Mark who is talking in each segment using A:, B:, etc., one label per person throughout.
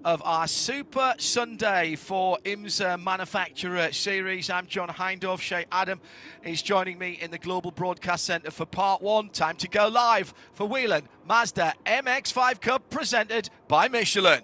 A: of our Super Sunday for IMSA Manufacturer Series. I'm John Hindorf. Shay Adam is joining me in the Global Broadcast Centre for part one. Time to go live for Whelen Mazda MX-5 Cup, presented by Michelin.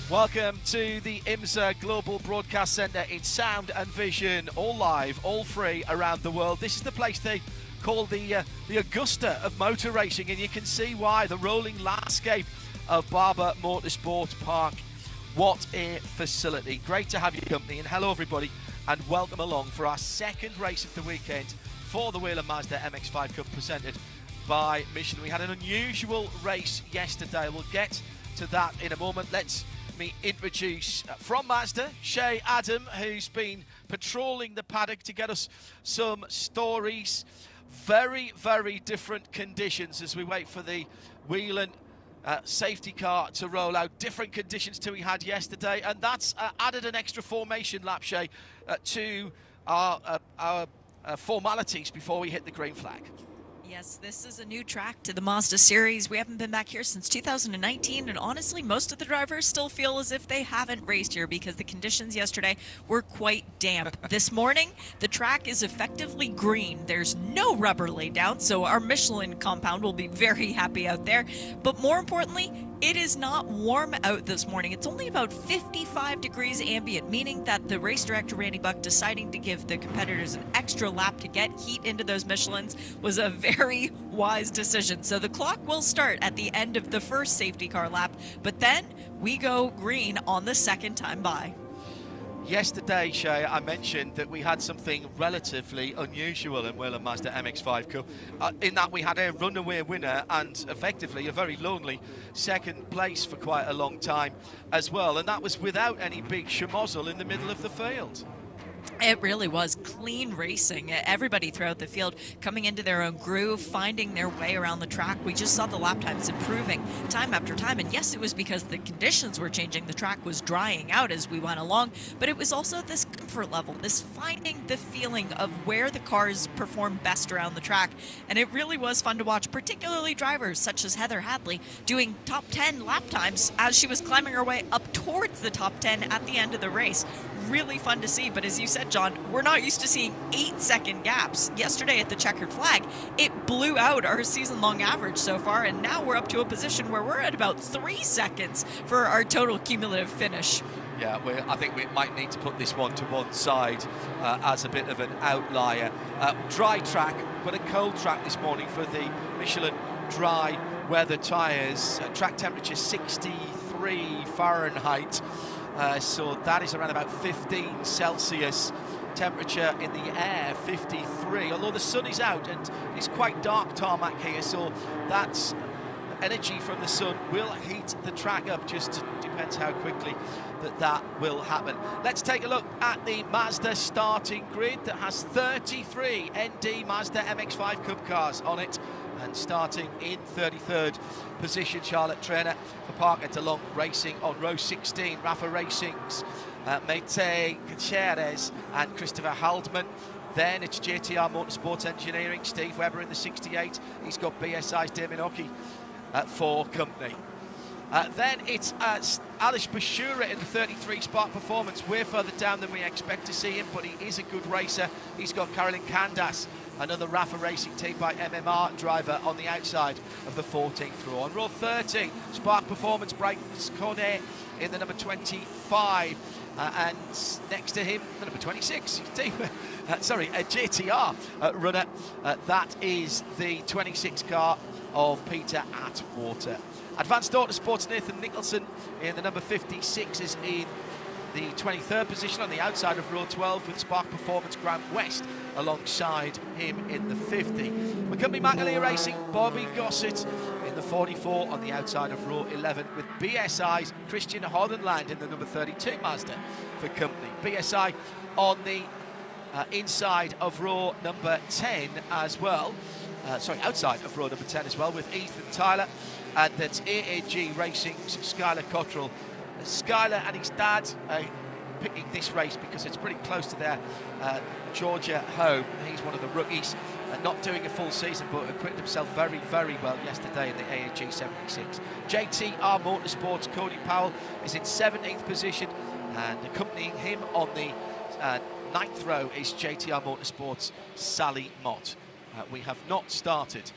A: Welcome to the IMSA Global Broadcast Centre. It's sound and vision, all live, all free around the world. This is the place they call the Augusta of motor racing, and you can see why. The rolling landscape of Barber Motorsports Park. What a facility. Great to have your company, and hello everybody, and welcome along for our second race of the weekend for the Whelen Mazda MX-5 Cup, presented by Michelin. We had an unusual race yesterday. We'll get to that in a moment. Let me introduce from Mazda, Shay Adam, who's been patrolling the paddock to get us some stories. Very, very different conditions as we wait for the Whelen safety car to roll out. Different conditions to we had yesterday, and that's added an extra formation lap, Shay, to our formalities before we hit the green flag.
B: Yes, this is a new track to the Mazda series. We haven't been back here since 2019, and honestly, most of the drivers still feel as if they haven't raced here because the conditions yesterday were quite damp. This morning, the track is effectively green. There's no rubber laid down, so our Michelin compound will be very happy out there. But more importantly, it is not warm out this morning. It's only about 55 degrees ambient, meaning that the race director, Randy Buck, deciding to give the competitors an extra lap to get heat into those Michelins was a very wise decision. So the clock will start at the end of the first safety car lap, but then we go green on the second time by.
A: Yesterday, Shay, I mentioned that we had something relatively unusual in Whelen Mazda MX-5 Cup, in that we had a runaway winner and effectively a very lonely second place for quite a long time as well, and that was without any big schmozzle in the middle of the field.
B: It really was clean racing. Everybody throughout the field coming into their own groove, finding their way around the track. We just saw the lap times improving time after time. And yes, it was because the conditions were changing. The track was drying out as we went along. But it was also this comfort level, this finding the feeling of where the cars perform best around the track. And it really was fun to watch, particularly drivers such as Heather Hadley doing top 10 lap times as she was climbing her way up towards the top 10 at the end of the race. Really fun to see, but as you said, John, we're not used to seeing 8-second gaps. Yesterday at the checkered flag, it blew out our season-long average so far, and now we're up to a position where we're at about 3 seconds for our total cumulative finish.
A: Yeah, I think we might need to put this one to one side as a bit of an outlier. Dry track, but a cold track this morning for the Michelin dry weather tyres. Track temperature 63 Fahrenheit. So that is around about 15 Celsius. Temperature in the air 53, although the sun is out and it's quite dark tarmac here, so that energy from the sun will heat the track up. Just depends how quickly that will happen. Let's take a look at the Mazda starting grid that has 33 ND Mazda MX-5 Cup cars on it, and starting in 33rd position, Charlotte Trainer for Parker DeLong Racing on row 16. Rafa Racing's Mete Gutierrez and Christopher Haldman. Then it's JTR Motorsports Engineering, Steve Webber in the 68. He's got BSI's Damien Ockey for company. Then it's Alish Bashura in the 33 Spark Performance, way further down than we expect to see him, but he is a good racer. He's got Carolyn Candas, another Rafa Racing team by MMR driver, on the outside of the 14th row. On row 13, Spark Performance, Bryce Cornet in the number 25. And next to him, the number 26, a JTR runner. That is the 26 car of Peter Atwater. Advanced Autosports, Nathan Nicholson in the number 56 is in the 23rd position on the outside of row 12, with Spark Performance Grant West alongside him in the 50. McCumbee McAleer Racing, Bobby Gossett in the 44 on the outside of row 11, with BSI's Christian Hodenland in the number 32 Mazda for company. BSI on the inside of row number 10 as well. Outside of row number 10 as well, with Ethan Tyler. and that's AAG Racing's Skylar Cottrell. Skylar and his dad picking this race because it's pretty close to their Georgia home. He's one of the rookies, not doing a full season, but acquitted himself very, very well yesterday in the AAG 76. JTR Motorsports, Cody Powell is in 17th position, and accompanying him on the 9th row is JTR Motorsports' Sally Mott. We have not started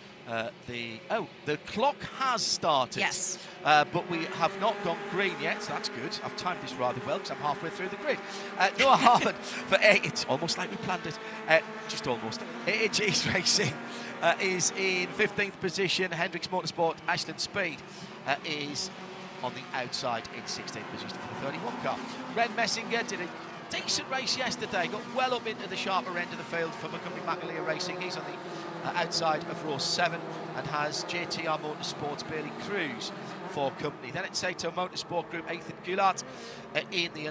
A: the clock has started.
B: Yes.
A: But we have not gone green yet, so that's good. I've timed this rather well because I'm halfway through the grid. Noah Harmon for it's almost like we planned it. Just almost. AAG's Racing is in 15th position. Hendricks Motorsport, Ashland Speed is on the outside in 16th position for the 31 car. Ren Messinger did a decent race yesterday, got well up into the sharper end of the field for McCumbee Racing. He's on the outside of row 7 and has JTR Motorsports Bailey Cruz for company. Then at Sato Motorsport Group, Ethan Goulart in the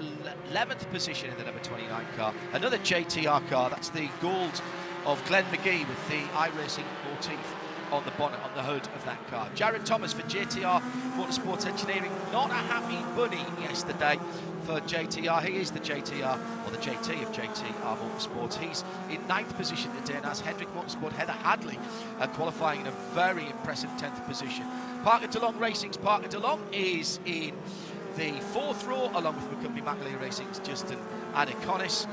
A: 11th position in the number 29 car. Another JTR car, that's the gold of Glenn McGee with the iRacing motif on the bonnet, on the hood of that car. Jared Thomas for JTR Motorsports Engineering. Not a happy bunny yesterday for JTR. He is the JTR, or the JT of JTR Motorsports. He's in 9th position today, and as Hendrick Motorsport, Heather Hadley qualifying in a very impressive 10th position. Parker DeLong Racing's Parker DeLong is in the 4th row, along with McCumbee Racing's Justin Adeconis,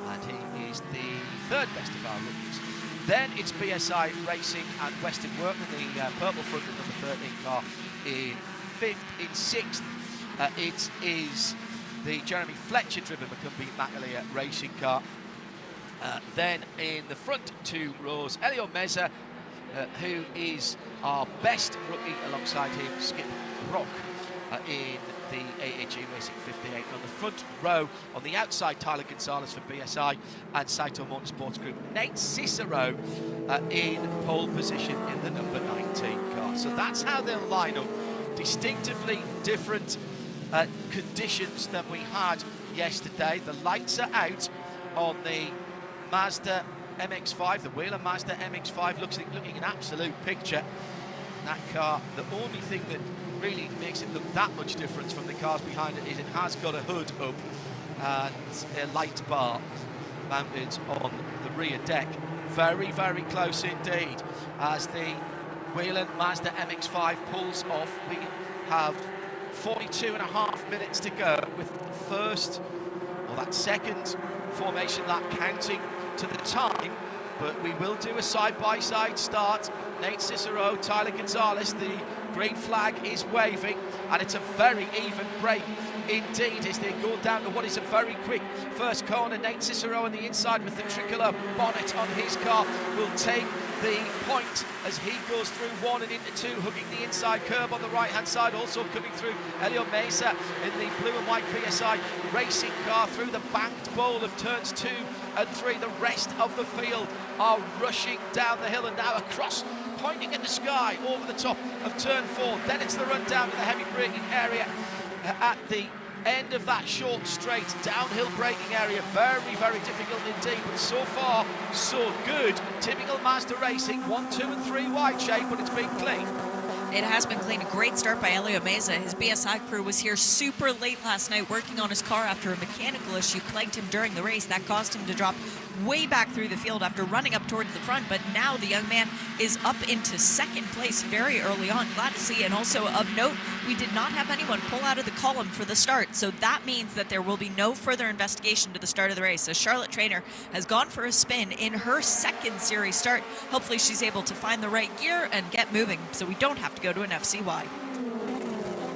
A: and he is the 3rd best of our rookies. Then it's BSI Racing and Western Workman, the purple front of number 13 car in 5th. In 6th, it is the Jeremy Fletcher driven McCumbee Racing car. Then in the front 2 rows, Elio Meza, who is our best rookie, alongside him Skip Brock in the AAG Racing 58. On the front row, on the outside, Tyler Gonzalez for BSI and Saito Motorsports Group. Nate Cicero in pole position in the number 19 car. So that's how they'll line up. Distinctively different conditions than we had yesterday. The lights are out on the Mazda MX-5, the Whelen Mazda MX-5 looking an absolute picture. That car, the only thing that really makes it look that much difference from the cars behind it is it has got a hood up and a light bar mounted on the rear deck. Very, very close indeed. As the Whelen Mazda MX-5 pulls off, we have 42.5 minutes to go with the first, or that second formation lap counting to the time, but we will do a side-by-side start. Nate Cicero, Tyler Gonzalez, the green flag is waving, and it's a very even break indeed as they go down to what is a very quick first corner. Nate Cicero on the inside with the tricolor bonnet on his car will take the point as he goes through 1 and into 2, hooking the inside curb on the right hand side. Also coming through Elio Mesa in the blue and white PSI racing car through the banked bowl of turns 2 and 3. The rest of the field are rushing down the hill and now across, pointing at the sky over the top of turn 4. Then it's the run down to the heavy braking area at the end of that short straight downhill braking area. Very, very difficult indeed, but so far so good. Typical Mazda Racing, 1, 2 and 3 wide shape, but it's been clean.
B: It has been clean. A great start by Elio Meza. His BSI crew was here super late last night working on his car after a mechanical issue plagued him during the race. That caused him to drop way back through the field after running up towards the front, but now the young man is up into 2nd place very early on. Glad to see. And also of note, we did not have anyone pull out of the column for the start, so that means that there will be no further investigation to the start of the race. So Charlotte Trainer has gone for a spin in her 2nd series start. Hopefully she's able to find the right gear and get moving so we don't have to go to an FCY.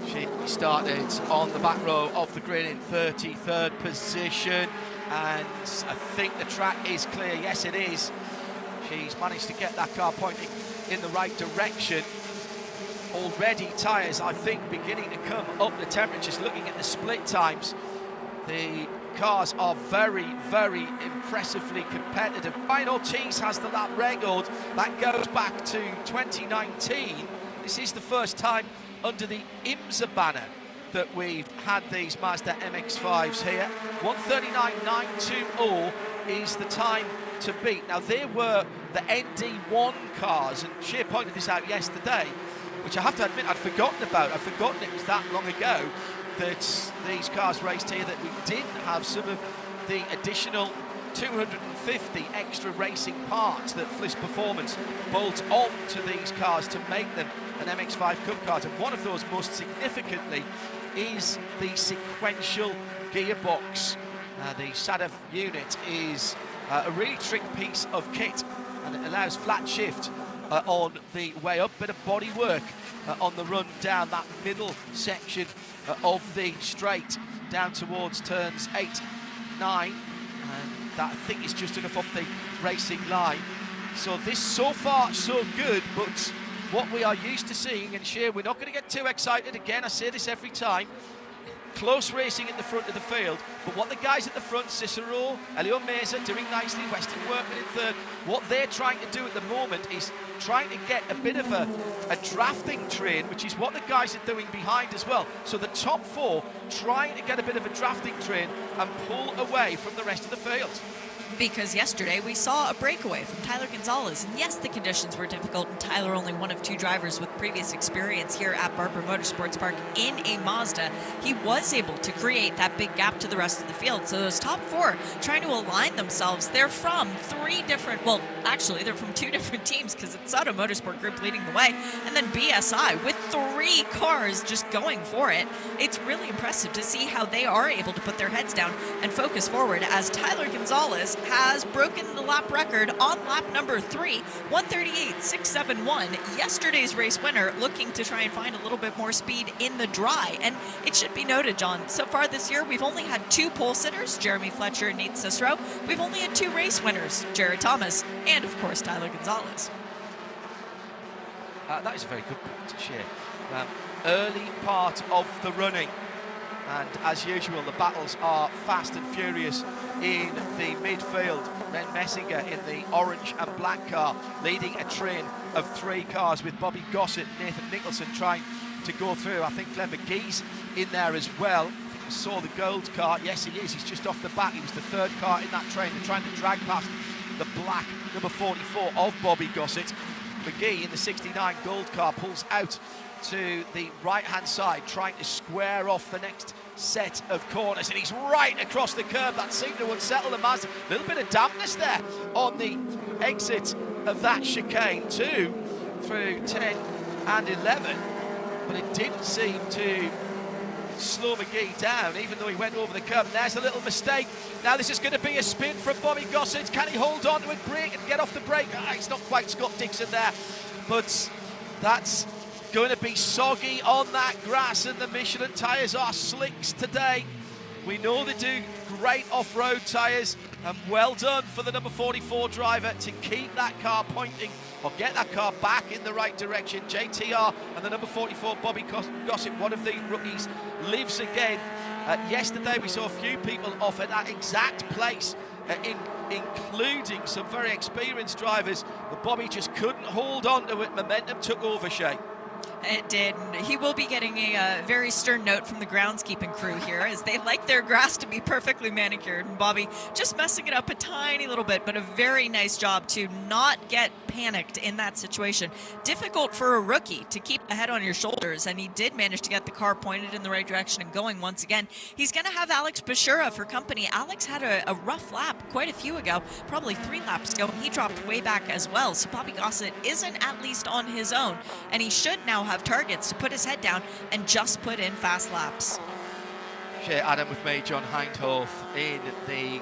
A: She started on the back row of the grid in 33rd position, and I think the track is clear. Yes, it is. She's managed to get that car pointing in the right direction. Already tyres, I think, beginning to come up the temperatures. Looking at the split times, the cars are very, very impressively competitive. Ryan Ortiz has the lap record. That goes back to 2019. This is the first time under the IMSA banner that we've had these Mazda MX-5s here. 1:39.920 is the time to beat. Now, they were the ND1 cars, and she pointed this out yesterday. which I have to admit I'd forgotten about. I'd forgotten it was that long ago that these cars raced here, that we didn't have some of the additional 250 extra racing parts that Flis Performance bolt on to these cars to make them an MX-5 Cup car. And one of those, most significantly, is the sequential gearbox. The SKYACTIV unit is a really trick piece of kit, and it allows flat shift on the way up, bit of body work on the run down that middle section of the straight down towards turns 8, 9, and that I think is just enough off the racing line. So this, so far so good, but what we are used to seeing, and Shea, we're not going to get too excited again, I say this every time, close racing in the front of the field, but what the guys at the front, Cicero, Elio Meza doing nicely, Weston Workman in third, what they're trying to do at the moment is trying to get a bit of a drafting train, which is what the guys are doing behind as well. So the top four trying to get a bit of a drafting train and pull away from the rest of the field.
B: Because yesterday we saw a breakaway from Tyler Gonzalez, and yes, the conditions were difficult, and Tyler only one of two drivers with previous experience here at Barber Motorsports Park in a Mazda. He was able to create that big gap to the rest of the field. So those top four trying to align themselves, they're from three different, well, actually they're from two different teams, because it's Auto Motorsport Group leading the way, and then BSI with three cars just going for it. It's really impressive to see how they are able to put their heads down and focus forward, as Tyler Gonzalez has broken the lap record on lap number 3, 138.671. Yesterday's race winner, looking to try and find a little bit more speed in the dry. And it should be noted, John, so far this year we've only had two pole sitters, Jeremy Fletcher and Nate Cicero. We've only had two race winners, Jared Thomas and of course Tyler Gonzalez.
A: That is a very good point to share. Early part of the running, and as usual the battles are fast and furious in the midfield. Ben Messinger in the orange and black car leading a train of three cars, with Bobby Gossett, Nathan Nicholson trying to go through. I think Glenn McGee's in there as well. I think we saw the gold car. Yes, he is. He's just off the back. He was the third car in that train. They're trying to drag past the black number 44 of Bobby Gossett. McGee in the 69 gold car pulls out to the right-hand side, trying to square off the next set of corners, and he's right across the curb. That seemed to unsettle the Mazda. A little bit of dampness there on the exit of that chicane, 2 through 10 and 11, but it didn't seem to slow McGee down, even though he went over the curb. And there's a little mistake. Now this is going to be a spin from Bobby Gossett. Can he hold on to it, brake, and get off the brake? It's not quite Scott Dixon there, but that's going to be soggy on that grass, and the Michelin tyres are slicks today. We know they do great off-road tyres, and well done for the number 44 driver to keep that car pointing, or get that car back in the right direction. JTR and the number 44 Bobby Gossett, one of the rookies, lives again. Yesterday we saw a few people off at that exact place, including some very experienced drivers, but Bobby just couldn't hold on to it. Momentum took over, Shea.
B: It did. He will be getting a very stern note from the groundskeeping crew here, as they like their grass to be perfectly manicured. And Bobby just messing it up a tiny little bit, but a very nice job to not get panicked in that situation. Difficult for a rookie to keep the head on your shoulders, and he did manage to get the car pointed in the right direction and going once again. He's going to have Alex Bashura for company. Alex had a rough lap quite a few ago, probably 3 laps ago. He dropped way back as well, so Bobby Gossett isn't at least on his own, and he should now have targets to put his head down and just put in fast laps.
A: Shea, Adam, with me, John Hindhoff, in the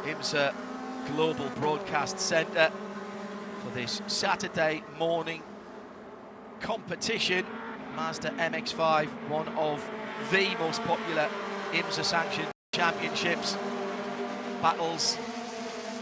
A: IMSA Global Broadcast Centre for this Saturday morning competition. Mazda MX-5, one of the most popular IMSA sanctioned championships. Battles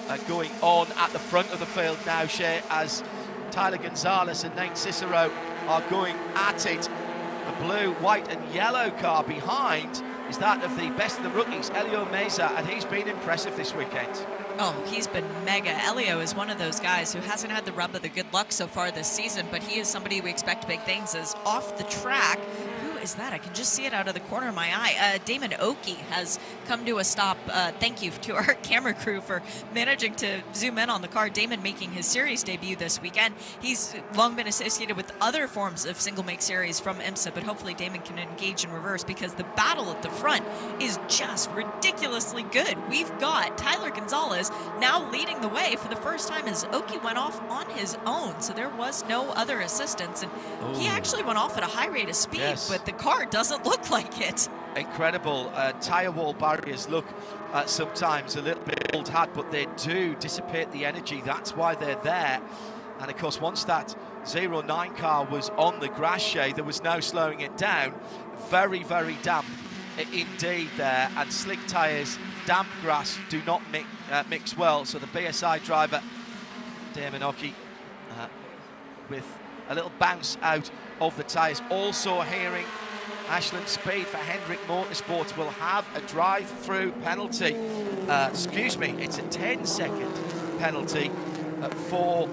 A: are going on at the front of the field now, Shea, as Tyler Gonzalez and Nate Cicero are going at it. The blue, white and yellow car behind is that of the best of the rookies, Elio Meza, and he's been impressive this weekend.
B: Oh, he's been mega. Elio is one of those guys who hasn't had the rub of the good luck so far this season, but he is somebody we expect big things, as off the track, who is that? I can just see it out of the corner of my eye. Damon Oakey has come to a stop. Thank you to our camera crew for managing to zoom in on the car. Damon making his series debut this weekend. He's long been associated with other forms of single make series from IMSA, but hopefully Damon can engage in reverse, because the battle at the front is just ridiculously good. We've got Tyler Gonzalez now leading the way for the first time as Oakey went off on his own, so there was no other assistance, and he actually went off at a high rate of speed, but the car doesn't look like it.
A: Incredible. Tyre wall barriers look sometimes a little bit old hat, but they do dissipate the energy. That's why they're there. And of course, once that 09 car was on the grass shade, there was no slowing it down. Very, very damp indeed there, and slick tyres, damp grass do not mix well. So the BSI driver, Damon Oakey, with a little bounce out of the tyres. Also hearing Ashland Speed for Hendrick Motorsports will have a drive-through penalty. Excuse me, it's a 10-second penalty for,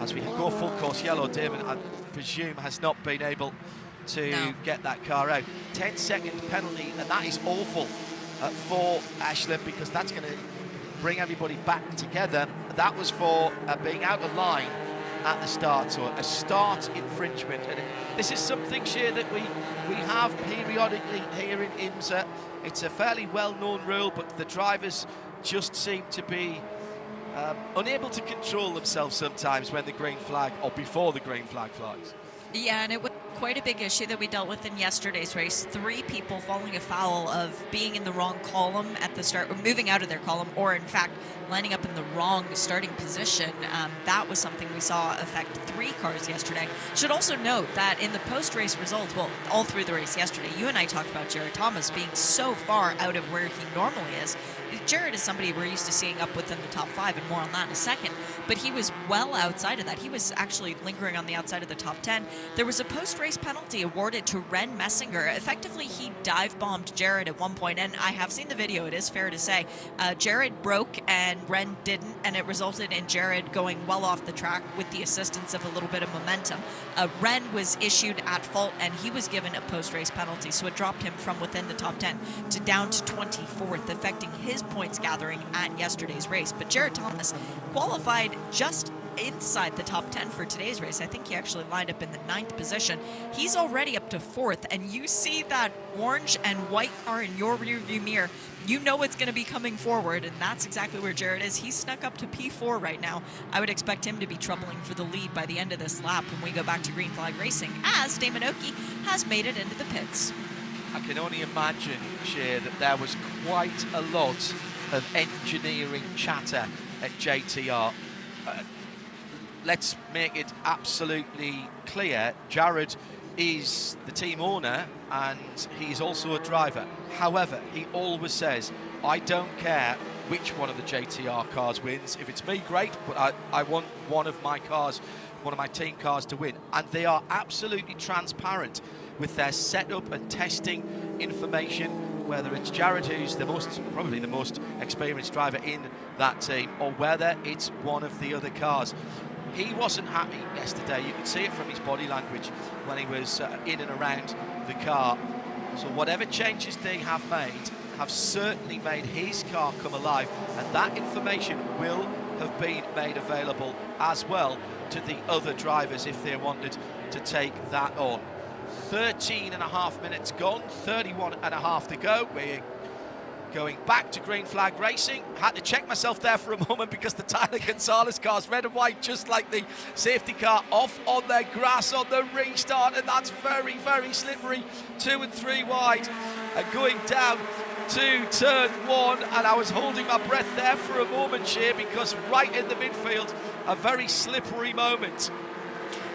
A: as we go full course yellow. Damon, I presume, has not been able to get that car out. 10-second penalty, and that is awful for Ashland, because that's going to bring everybody back together. That was for being out of line at the start, so a start infringement. And this is something, Shea, that we have periodically here in IMSA. It's a fairly well-known rule, but the drivers just seem to be unable to control themselves sometimes when the green flag, or before the green flag flies.
B: Yeah, and it was quite a big issue that we dealt with in yesterday's race. 3 people falling afoul of being in the wrong column at the start, or moving out of their column, or in fact lining up in the wrong starting position. That was something we saw affect 3 cars yesterday. Should also note that in the post-race results, well, all through the race yesterday, you and I talked about Jared Thomas being so far out of where he normally is. Jared is somebody we're used to seeing up within the top 5, and more on that in a second, but he was well outside of that. He was actually lingering on the outside of the top 10. There was a post-race penalty awarded to Ren Messinger. Effectively, he dive-bombed Jared at one point, and I have seen the video, it is fair to say. Jared broke and Ren didn't, and it resulted in Jared going well off the track with the assistance of a little bit of momentum. Ren was issued at fault, and he was given a post-race penalty, so it dropped him from within the top 10 to down to 24th, affecting his points gathering at yesterday's race. But Jared Thomas qualified just inside the top 10 for today's race. I think he actually lined up in the 9th position. He's already up to 4th, and you see that orange and white car in your rearview mirror, you know it's going to be coming forward, and that's exactly where Jared is. He's snuck up to P4 right now. I would expect him to be troubling for the lead by the end of this lap when we go back to green flag racing, as Damon Oakey has made it into the pits.
A: I can only imagine, Shea, that there was quite a lot of engineering chatter at JTR. Let's make it absolutely clear, Jared is the team owner and he's also a driver. However, he always says, I don't care which one of the JTR cars wins. If it's me, great, but I want one of my cars, one of my team cars to win. And they are absolutely transparent with their setup and testing information, whether it's Jared, who's probably the most experienced driver in that team, or whether it's one of the other cars. He wasn't happy yesterday. You could see it from his body language when he was in and around the car. So whatever changes they have made have certainly made his car come alive, and that information will have been made available as well to the other drivers if they wanted to take that on. 13.5 minutes gone, 31.5 to go. We're going back to green flag racing. Had to check myself there for a moment because the Tyler Gonzalez car's red and white, just like the safety car, off on their grass on the restart, and that's very, very slippery. 2 and 3 wide and going down to turn 1, and I was holding my breath there for a moment, Shea, because right in the midfield, a very slippery moment.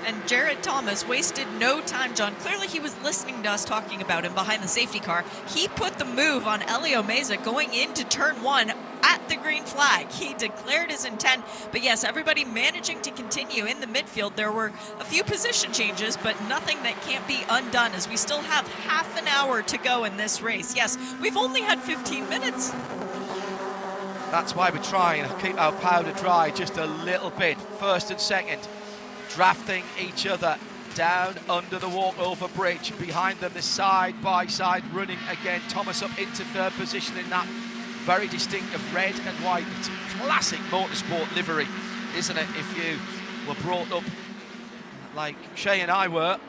B: And Jared Thomas wasted no time, John. Clearly he was listening to us talking about him behind the safety car. He put the move on Whelen Mazda going into turn 1 at the green flag. He declared his intent, but yes, everybody managing to continue in the midfield. There were a few position changes, but nothing that can't be undone, as we still have half an hour to go in this race. Yes, we've only had 15 minutes.
A: That's why we're trying to keep our powder dry just a little bit. First and second, drafting each other down under the walkover bridge. Behind them, the side-by-side running again. Thomas up into third position in that very distinctive red and white classic motorsport livery, isn't it? If you were brought up like Shay and I were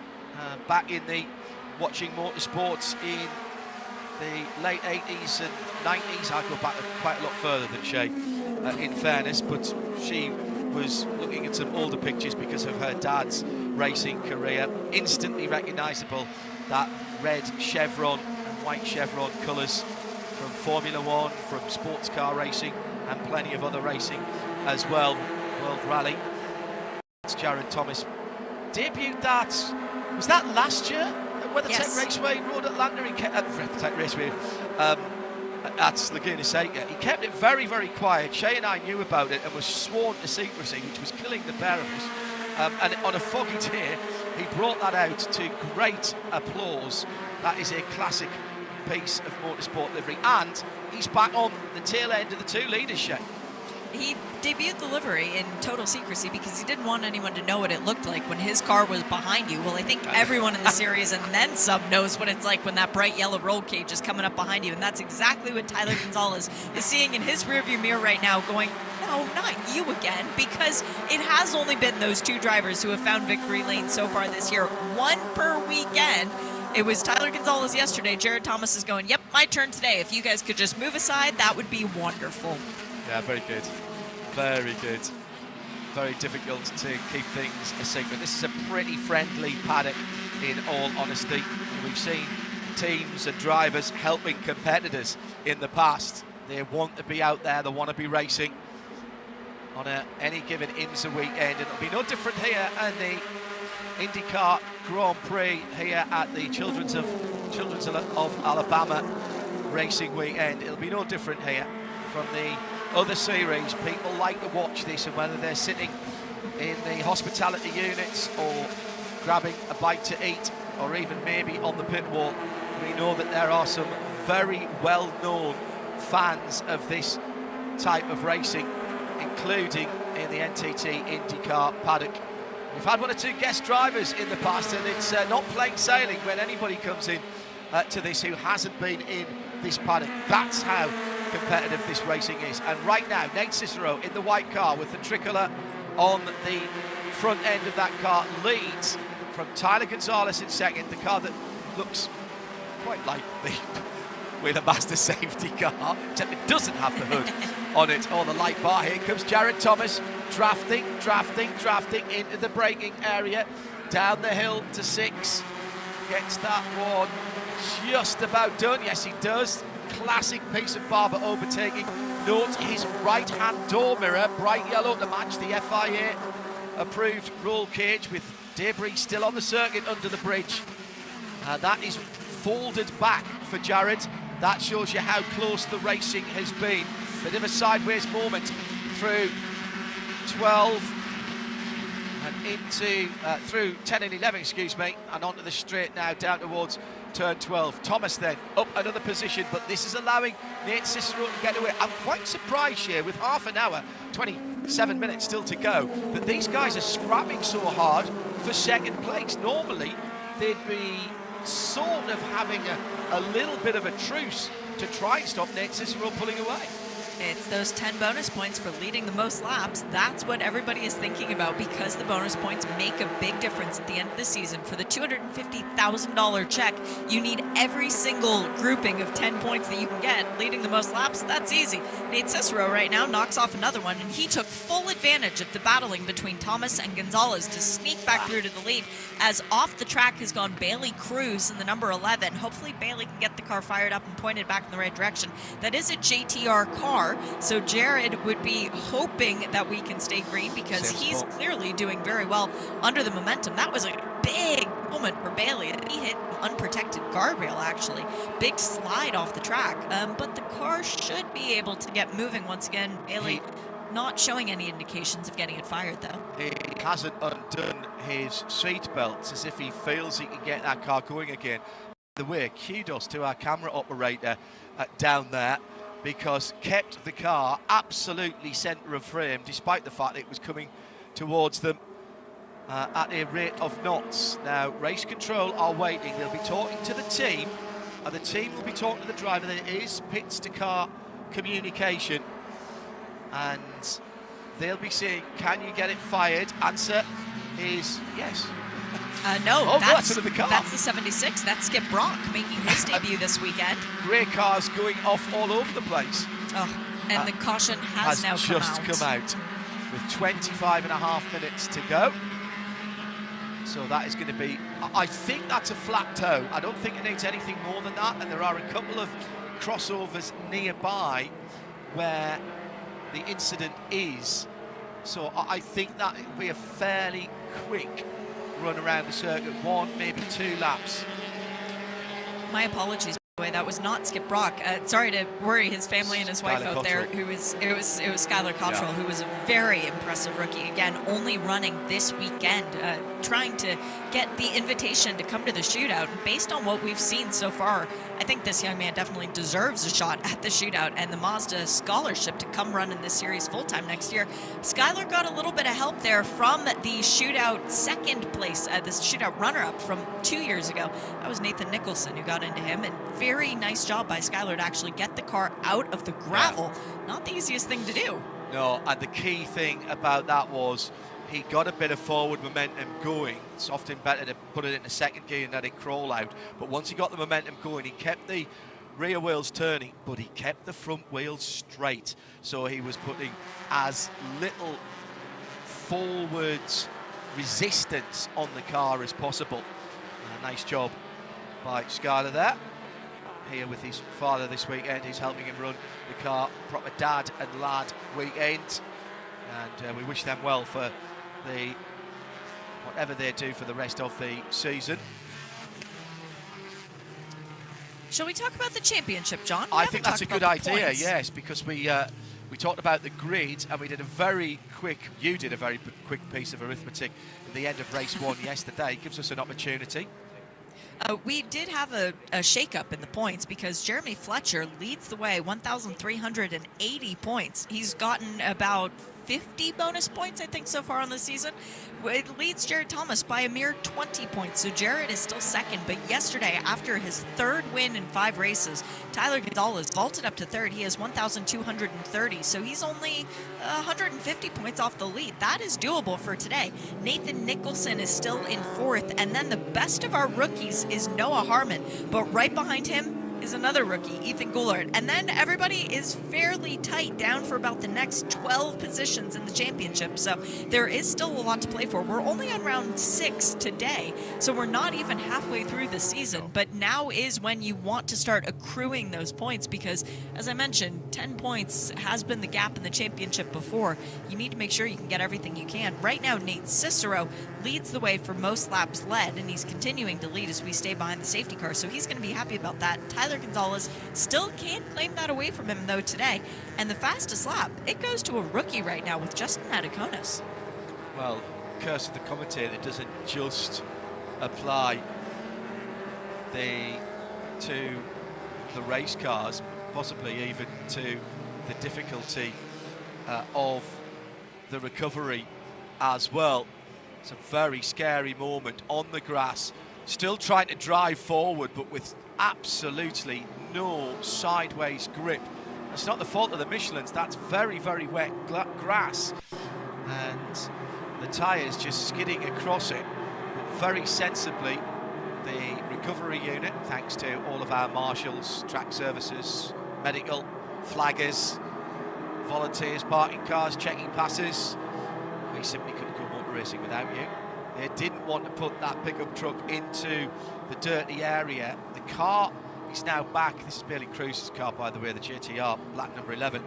A: back in the watching motorsports in the late 80s and 90s. I go back quite a lot further than Shay, in fairness, but she was looking at some older pictures because of her dad's racing career. Instantly recognisable, that red chevron and white chevron colours from Formula One, from sports car racing and plenty of other racing as well. World Rally. It's Jared Thomas. Debuted that, was that last year? At WeatherTech Raceway, Road Atlanta, he kept WeatherTech Raceway at Laguna Seca. He kept it very, very quiet. Shay and I knew about it and was sworn to secrecy, which was killing the pair of us. And on a foggy day, he brought that out to great applause. That is a classic piece of motorsport livery, and he's back on the tail end of the 2 leaders, Shay.
B: He debuted the livery in total secrecy because he didn't want anyone to know what it looked like when his car was behind you. Well, I think everyone in the series and then some knows what it's like when that bright yellow roll cage is coming up behind you, and that's exactly what Tyler Gonzalez is seeing in his rearview mirror right now, going, no, not you again, because it has only been those 2 drivers who have found victory lane so far this year, 1 per weekend. It was Tyler Gonzalez yesterday. Jared Thomas is going, yep, my turn today. If you guys could just move aside, that would be wonderful.
A: Yeah, very good. Very good. Very difficult to keep things a secret. This is a pretty friendly paddock, in all honesty. We've seen teams and drivers helping competitors in the past. They want to be out there, they want to be racing on any given IMSA weekend. And it'll be no different here in the IndyCar Grand Prix here at the Children's of Alabama racing weekend. It'll be no different here from the other series. People like to watch this, and whether they're sitting in the hospitality units or grabbing a bite to eat or even maybe on the pit wall, we know that there are some very well-known fans of this type of racing, including in the NTT IndyCar paddock. We've had 1 or 2 guest drivers in the past, and it's not plain sailing when anybody comes in to this who hasn't been in this paddock. That's how competitive this racing is. And right now, Nate Cicero in the white car with the tricolour on the front end of that car leads from Tyler Gonzalez in second, the car that looks quite like the with a Mazda safety car, except it doesn't have the hood on it or the light bar. Here comes Jared Thomas, drafting into the braking area, down the hill to 6, gets that one just about done. Yes, he does. Classic piece of Barber overtaking. Note his right-hand door mirror, bright yellow to match the FIA approved roll cage, with debris still on the circuit under the bridge. That is folded back for Jared. That shows you how close the racing has been. Bit of a sideways moment through 12 and into through 10 and 11, excuse me, and onto the straight now down towards turn 12. Thomas then up another position, but this is allowing Nate Cicero to get away. I'm quite surprised here, with half an hour, 27 minutes still to go, that these guys are scrapping so hard for second place. Normally they'd be sort of having a little bit of a truce to try and stop Nate Cicero pulling away.
B: It's those 10 bonus points for leading the most laps. That's what everybody is thinking about, because the bonus points make a big difference at the end of the season. For the $250,000 check, you need every single grouping of 10 points that you can get. Leading the most laps, that's easy. Nate Cicero right now knocks off another one, and he took full advantage of the battling between Thomas and Gonzalez to sneak back through to the lead, as off the track has gone Bailey Cruz in the number 11. Hopefully Bailey can get the car fired up and pointed back in the right direction. That is a JTR car, so Jared would be hoping that we can stay green, because he's clearly doing very well under the momentum. That was a big moment for Bailey. He hit unprotected guardrail, actually. Big slide off the track, but the car should be able to get moving once again. Bailey not showing any indications of getting it fired, though.
A: He hasn't undone his seat belts, as if he feels he can get that car going again. By the way, kudos to our camera operator down there, because kept the car absolutely centre of frame, despite the fact that it was coming towards them. at a rate of knots. Now, race control are waiting. They'll be talking to the team, and the team will be talking to the driver. There is pits-to-car communication, and they'll be saying, can you get it fired? Answer is yes.
B: No,
A: oh,
B: that's
A: another car.
B: That's the 76. That's Skip Brock making his debut this weekend.
A: Grey cars going off all over the place.
B: Oh, and the caution has now
A: just come out with 25 and a half minutes to go. So that is going to be, I think that's a flat toe. I don't think it needs anything more than that. And there are a couple of crossovers nearby where the incident is. So I think that it will be a fairly quick run around the circuit, 1, maybe 2 laps.
B: My apologies, by the way, that was not Skip Brock. Sorry to worry his family and his wife out there. It was Skylar Cottrell, who was a very impressive rookie. Again, only running this weekend, trying to get the invitation to come to the shootout. Based on what we've seen so far, I think this young man definitely deserves a shot at the shootout and the Mazda scholarship to come run in this series full-time next year. Skylar got a little bit of help there from the shootout second place, the shootout runner-up from 2 years ago. That was Nathan Nicholson who got into him, and very nice job by Skylar to actually get the car out of the gravel. Not the easiest thing to do.
A: No, and the key thing about that was he got a bit of forward momentum going. It's often better to put it into second gear and let it crawl out. But once he got the momentum going, he kept the rear wheels turning, but he kept the front wheels straight. So he was putting as little forwards resistance on the car as possible. Nice job by Skylar there. Here with his father this weekend, he's helping him run the car. Proper dad and lad weekend. And we wish them well for whatever they do for the rest of the season.
B: Shall we talk about the championship, John?
A: I think that's a good idea, yes, because we talked about the grid, and we did you did a very quick piece of arithmetic at the end of race 1 yesterday. It gives us an opportunity.
B: We did have a shake-up in the points because Jeremy Fletcher leads the way, 1,380 points. He's gotten about 50 bonus points, I think, so far on the season. It leads Jared Thomas by a mere 20 points, so Jared is still second. But yesterday, after his third win in 5 races, Tyler Gonzalez vaulted up to third. He has 1,230, so he's only 150 points off the lead. That is doable for today. Nathan Nicholson is still in 4th, and then the best of our rookies is Noah Harmon, but right behind him is another rookie, Ethan Goulart. And then everybody is fairly tight down for about the next 12 positions in the championship. So there is still a lot to play for. We're only on round 6 today, so we're not even halfway through the season. But now is when you want to start accruing those points because, as I mentioned, 10 points has been the gap in the championship before. You need to make sure you can get everything you can. Right now, Nate Cicero leads the way for most laps led, and he's continuing to lead as we stay behind the safety car. So he's going to be happy about that. Tyler Gonzalez still can't claim that away from him, though, today. And the fastest lap, it goes to a rookie right now with Justin Adakonis.
A: Well, curse of the commentator doesn't just apply to the race cars, possibly even to the difficulty of the recovery as well. It's a very scary moment on the grass, still trying to drive forward, but with absolutely no sideways grip. It's not the fault of the Michelins, that's very, very wet grass. And the tyres just skidding across it. Very sensibly, the recovery unit, thanks to all of our marshals, track services, medical, flaggers, volunteers, parking cars, checking passes. We simply couldn't go motor racing without you. They didn't want to put that pickup truck into the dirty area. The car is now back. This is Bailey Cruz's car, by the way, the JTR, black number 11,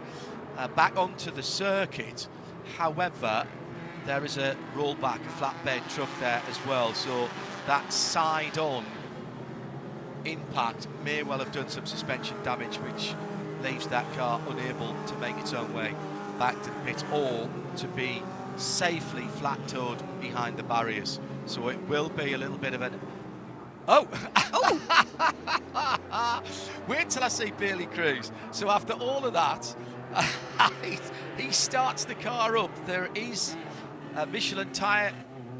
A: back onto the circuit. However, there is a rollback, a flatbed truck there as well. So that side-on impact may well have done some suspension damage, which leaves that car unable to make its own way back to the pit or to be safely flat-toed behind the barriers. So it will be a little bit of an... Oh! Wait till I see Bailey Cruz. So after all of that, he starts the car up. There is a Michelin tyre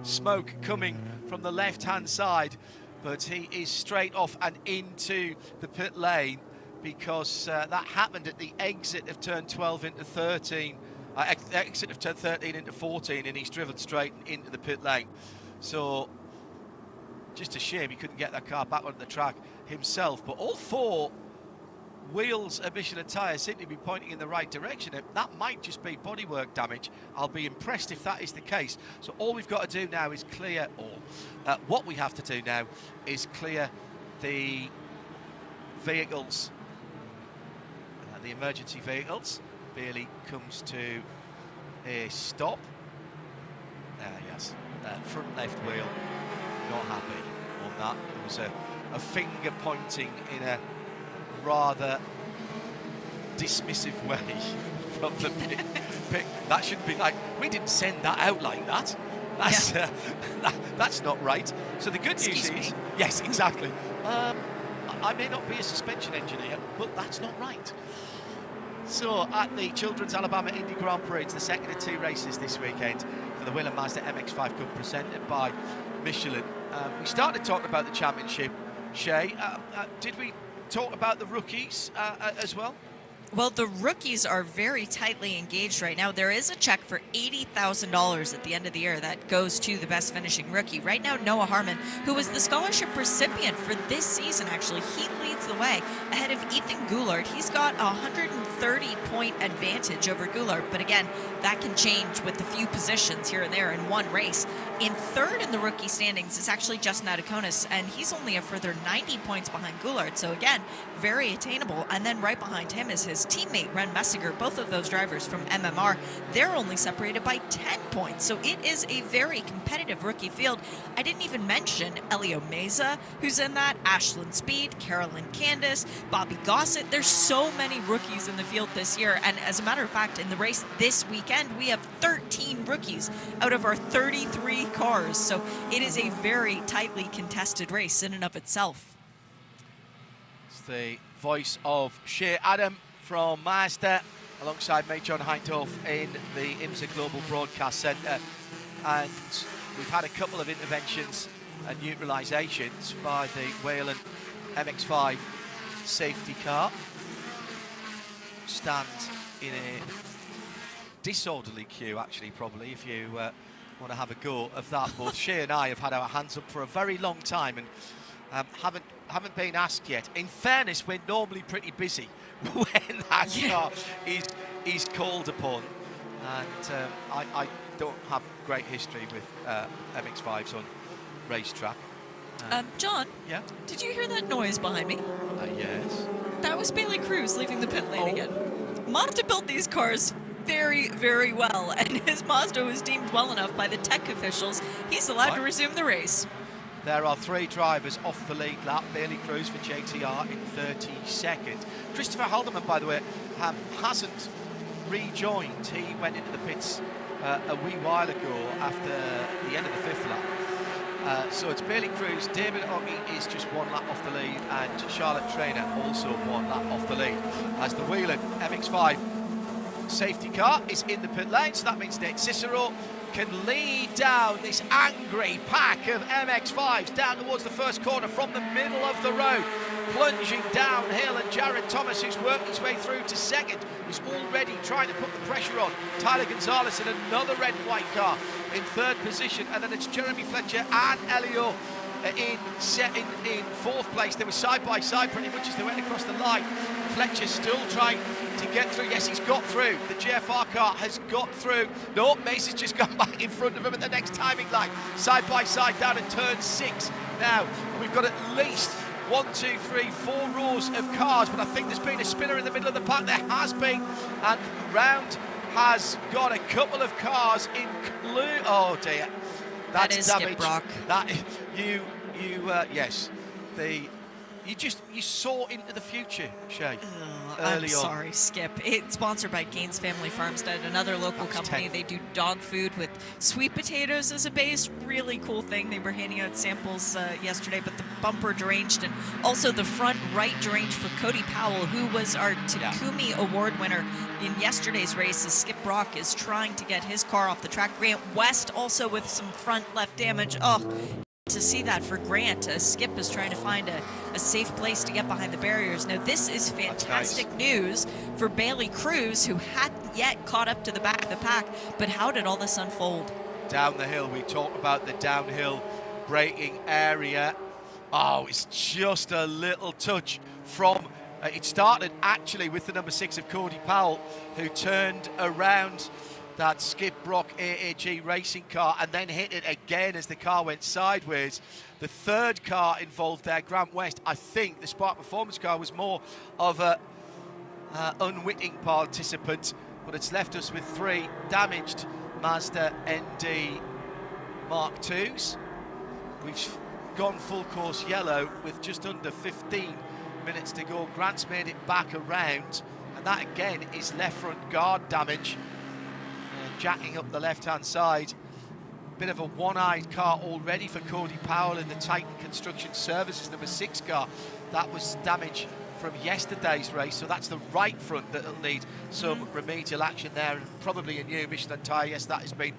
A: smoke coming from the left-hand side, but he is straight off and into the pit lane because that happened at the exit of turn 12 into 13, exit of turn 13 into 14, and he's driven straight into the pit lane. So just a shame he couldn't get that car back onto the track himself, but all four wheels of Michelin tyres seem to be pointing in the right direction. That might just be bodywork damage. I'll be impressed if that is the case. So all we've got to do now is clear, or what we have to do now is clear the vehicles, the emergency vehicles. Bailey comes to a stop. Yes, front left wheel, not happy on that. There was a finger pointing in a rather dismissive way from the pit. That shouldn't be like, we didn't send that out like that. That's that's not right. So the good news is, yes, exactly. I may not be a suspension engineer, but that's not right. So at the Children's Alabama Indy Grand Prix, it's the second of two races this weekend for the Whelen Mazda MX-5 Cup presented by Michelin. We started talking about the championship, Shay. Did we talk about the rookies as well?
B: Well, the rookies are very tightly engaged right now. There is a check for $80,000 at the end of the year that goes to the best finishing rookie. Right now, Noah Harmon, who was the scholarship recipient for this season, actually, he leads the way ahead of Ethan Goulart. He's got a 130-point advantage over Goulart, but again, that can change with a few positions here and there in one race. In third in the rookie standings is actually Justin Adakonis, and he's only a further 90 points behind Goulart, so again, very attainable. And then right behind him is his teammate Ren Messinger, both of those drivers from MMR. They're only separated by 10 points, so it is a very competitive rookie field. I didn't even mention Elio Meza, who's in that, Ashlyn Speed, Carolyn Candace, Bobby Gossett. There's so many rookies in the field this year, and as a matter of fact, in the race this weekend, we have 13 rookies out of our 33 cars, so it is a very tightly contested race in and of itself.
A: It's the voice of Shea Adam from Mazda, alongside me, John Hindhoff, in the IMSA Global Broadcast Centre. And we've had a couple of interventions and neutralisations by the Whelen MX-5 safety car. Stand in a disorderly queue, actually, probably, if you want to have a go of that. Both Shea and I have had our hands up for a very long time and haven't been asked yet. In fairness, we're normally pretty busy when that car is called upon, and I don't have great history with MX-5s on racetrack.
B: John?
A: Yeah?
B: Did you hear that noise behind me?
A: Yes.
B: That was Bailey Cruz leaving the pit lane again. Mazda built these cars very, very well, and his Mazda was deemed well enough by the tech officials. He's allowed to resume the race.
A: There are three drivers off the lead lap. Bailey Cruz for JTR in 32nd. Christopher Haldeman, by the way, hasn't rejoined. He went into the pits a wee while ago after the end of the fifth lap. So it's Bailey Cruz, David Ockey is just one lap off the lead, and Charlotte Traynor also one lap off the lead. As the Whelen MX-5 safety car is in the pit lane, so that means Nate Cicero can lead down this angry pack of MX-5s down towards the first corner from the middle of the road, plunging downhill, and Jared Thomas, who's worked his way through to second, is already trying to put the pressure on Tyler Gonzalez in another red and white car in third position, and then it's Jeremy Fletcher and Elio in fourth place. They were side by side pretty much as they went across the line. Fletcher still trying to get through. Yes, he's got through. The GFR car has got through. No, Mace has just gone back in front of him at the next timing line. Side by side down in turn 6. Now, we've got at least 1, 2, 3, 4 rows of cars, but I think there's been a spinner in the middle of the pack. There has been, and round has got a couple of cars include. Oh dear, that's
B: that is
A: damage.
B: Skip Brock.
A: That yes, the You saw into the future, Shay.
B: I'm sorry, Skip. It's sponsored by Gaines Family Farmstead, another local company.
A: 10th.
B: They do dog food with sweet potatoes as a base. Really cool thing. They were handing out samples yesterday, but the bumper deranged, and also the front right deranged for Cody Powell, who was our Takumi Award winner in yesterday's race, as Skip Brock is trying to get his car off the track. Grant West also with some front left damage. Oh, to see that for Grant, as Skip is trying to find a safe place to get behind the barriers. Now, this is fantastic news for Bailey Cruz, who hadn't yet caught up to the back of the pack. But how did all this unfold?
A: Down the hill, we talk about the downhill braking area. Oh, it's just a little touch from... it started actually with the number 6 of Cody Powell, who turned around that Skip Brock AAG racing car and then hit it again as the car went sideways. The third car involved there, Grant West. I think the Spark Performance car was more of a unwitting participant, but it's left us with 3 damaged Mazda ND Mark IIs. We've gone full course yellow with just under 15 minutes to go. Grant's made it back around, and that again is left front guard damage. Jacking up the left-hand side. Bit of a one-eyed car already for Cody Powell in the Titan Construction Services number 6 car. That was damage from yesterday's race, so that's the right front that'll need some remedial action there, and probably a new Michelin tyre. Yes, that has been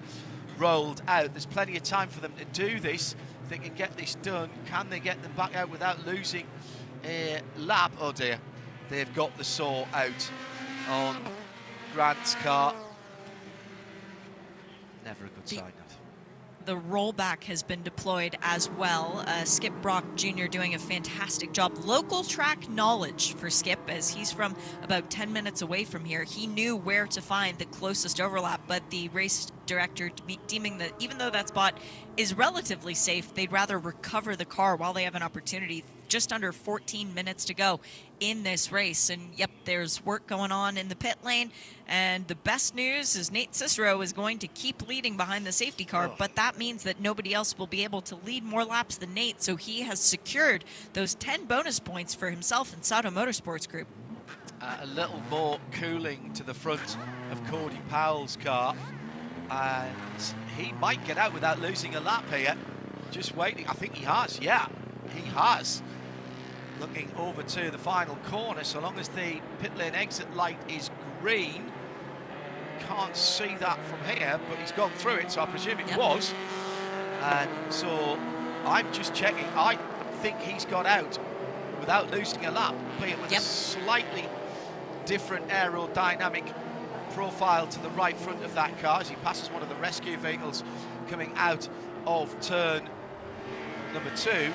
A: rolled out. There's plenty of time for them to do this. If they can get this done, can they get them back out without losing a lap? Oh dear, they've got the saw out on Grant's car. Never a good sign.
B: The rollback has been deployed as well. Skip Brock Jr. doing a fantastic job. Local track knowledge for Skip, as he's from about 10 minutes away from here. He knew where to find the closest overlap, but the race director deeming that even though that spot is relatively safe, they'd rather recover the car while they have an opportunity. Just under 14 minutes to go in this race, and yep, there's work going on in the pit lane. And the best news is Nate Cicero is going to keep leading behind the safety car, but that means that nobody else will be able to lead more laps than Nate, so he has secured those 10 bonus points for himself and Sauto Motorsports Group.
A: A little more cooling to the front of Cody Powell's car, and he might get out without losing a lap here. Just waiting. I think he has. Yeah, he has. Looking over to the final corner, so long as the pit lane exit light is green. Can't see that from here, but he's gone through it, so I presume it was. And so I'm just checking. I think he's got out without losing a lap, albeit with a slightly different aerodynamic profile to the right front of that car as he passes one of the rescue vehicles coming out of turn number 2.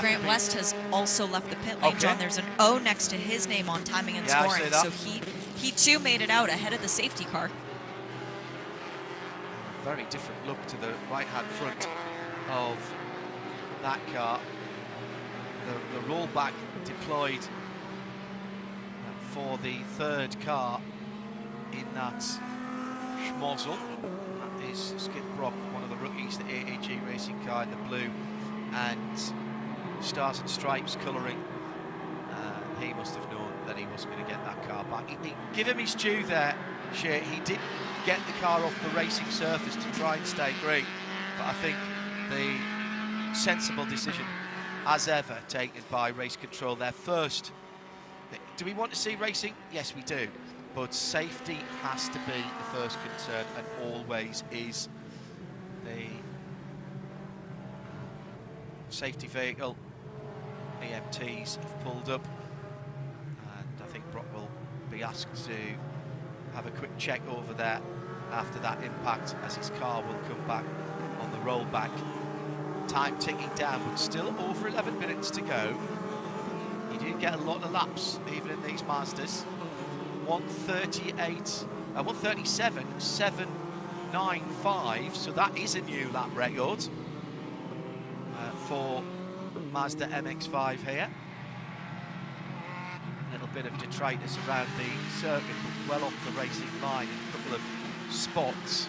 B: Grant West has also left the pit lane, John. There's an O next to his name on timing and scoring, so he too made it out ahead of the safety car.
A: Very different look to the right-hand front of that car. The rollback deployed for the third car in that schmozzle. That is Skip Brock, one of the rookies, the AAG racing car in the blue and Stars and Stripes colouring. He must have known that he wasn't going to get that car back. Give him his due there, Shay. He did get the car off the racing surface to try and stay green, but I think the sensible decision, as ever, taken by race control there. First, do we want to see racing? Yes, we do, but safety has to be the first concern, and always is. The safety vehicle, EMTs have pulled up, and I think Brock will be asked to have a quick check over there after that impact, as his car will come back on the rollback. Time ticking down, but still over 11 minutes to go. You do get a lot of laps, even in these Mazdas. 137, 795, so that is a new lap record for Mazda MX-5 here. A little bit of detritus around the circuit, but well off the racing line in a couple of spots.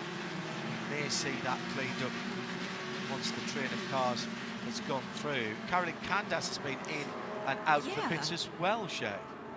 A: You may see that cleaned up once the train of cars has gone through. Carolyn Candace has been in and out for pits as well, Shay.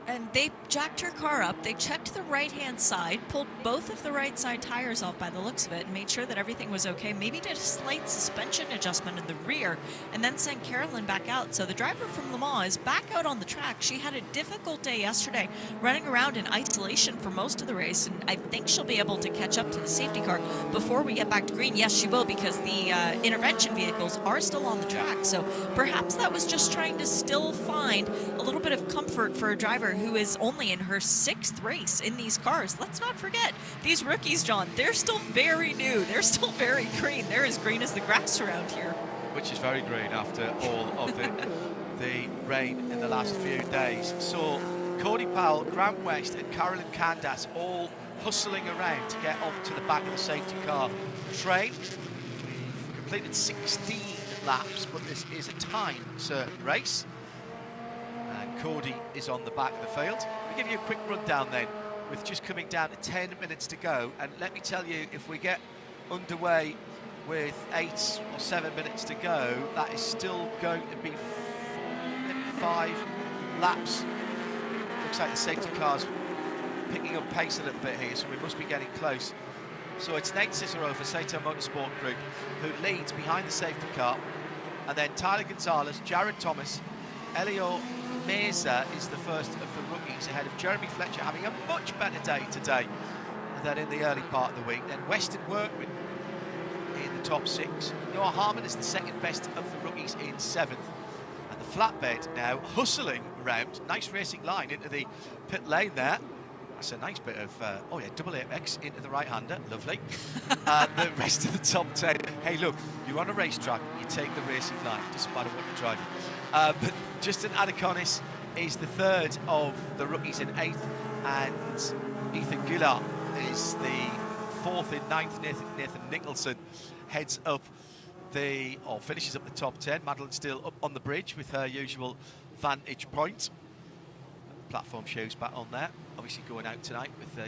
B: And they jacked her car up. They checked the right-hand side, pulled both of the right side tires off by the looks of it, and made sure that everything was okay. Maybe did a slight suspension adjustment in the rear, and then sent Carolyn back out. So the driver from Le Mans is back out on the track. She had a difficult day yesterday, running around in isolation for most of the race, and I think she'll be able to catch up to the safety car before we get back to green. Yes, she will, because the intervention vehicles are still on the track. So perhaps that was just trying to still find a little bit of comfort for a driver who is only in her 6th race in these cars. Let's not forget, these rookies, John, they're still very new. They're still very green. They're as green as the grass around here.
A: Which is very green after all of the rain in the last few days. So Cody Powell, Grant West and Carolyn Candace all hustling around to get onto the back of the safety car train. We've completed 16 laps, but this is a time-certain race. Cody is on the back of the field. We'll give you a quick rundown then, with just coming down to 10 minutes to go. And let me tell you, if we get underway with 8 or 7 minutes to go, that is still going to be 5 laps. Looks like the safety car's picking up pace a little bit here, so we must be getting close. So it's Nate Cicero for Sato Motorsport Group, who leads behind the safety car. And then Tyler Gonzalez, Jared Thomas, Elio Meza is the first of the rookies, ahead of Jeremy Fletcher, having a much better day today than in the early part of the week. Then Weston Workman in the top 6. Noah Harmon is the second best of the rookies in 7th. And the flatbed now hustling around. Nice racing line into the pit lane there. That's a nice bit of, double apex into the right-hander, lovely. The rest of the top 10, hey look, you're on a racetrack, you take the racing line, doesn't matter what you're driving. But Justin Adakonis is the 3rd of the rookies in 8th, and Ethan Gillard is the 4th in 9th. Nathan Nicholson heads up finishes up the top 10. Madeline still up on the bridge with her usual vantage point. Platform shows back on there, obviously going out tonight with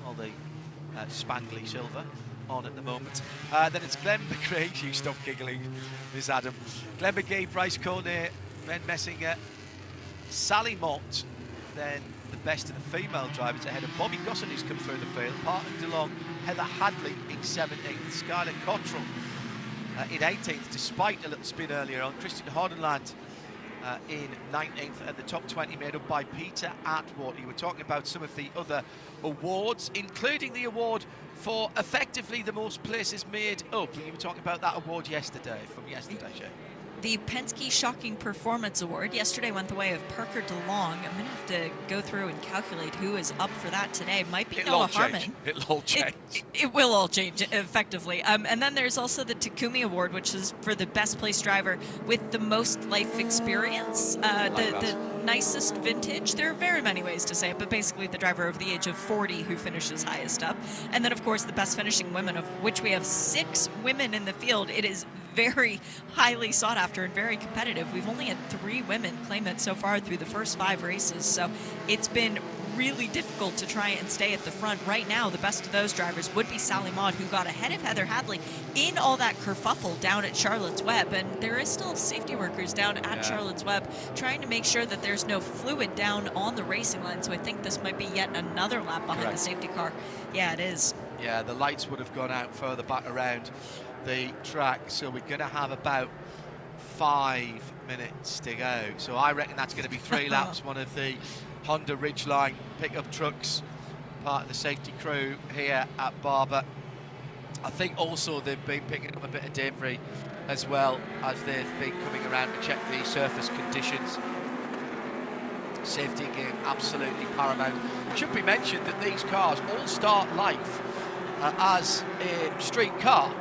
A: all the spangly silver on at the moment. Then it's Glenn McRae. You stop giggling, Miss Adam. Glenn McGee, Bryce Cornet, Ben Messinger, Sally Mott, then the best of the female drivers ahead of Bobby Gosson, who's come through the field. Parton DeLong, Heather Hadley in 17th, Skylar Cottrell in 18th, despite a little spin earlier on. Christian Hardenland in 19th, and the top 20 made up by Peter Atwater. You were talking about some of the other awards, including the award for effectively the most places made up. You were talking about that award yesterday, Jay.
B: The Penske Shocking Performance Award yesterday went the way of Parker DeLong. I'm going to have to go through and calculate who is up for that today. Might be Noah Harmon.
A: It'll all change.
B: It will all change, effectively. And then there's also the Takumi Award, which is for the best place driver with the most life experience. The nicest vintage. There are very many ways to say it, but basically the driver over the age of 40 who finishes highest up. And then, of course, the best finishing women, of which we have 6 women in the field. It is very highly sought after and very competitive. We've only had 3 women claim it so far through the first 5 races, so it's been really difficult to try and stay at the front. Right now, the best of those drivers would be Sally Maud, who got ahead of Heather Hadley in all that kerfuffle down at Charlotte's Web, and there is still safety workers down at Charlotte's Web trying to make sure that there's no fluid down on the racing line, so I think this might be yet another lap behind the safety car. Yeah, it is. Yeah,
A: the lights would have gone out further back around the track, so we're going to have about 5 minutes to go. So I reckon that's going to be 3 laps. One of the Honda Ridgeline pickup trucks, part of the safety crew here at Barber. I think also they've been picking up a bit of debris as well as they've been coming around to check the surface conditions. Safety again, absolutely paramount. It should be mentioned that these cars all start life as a street car,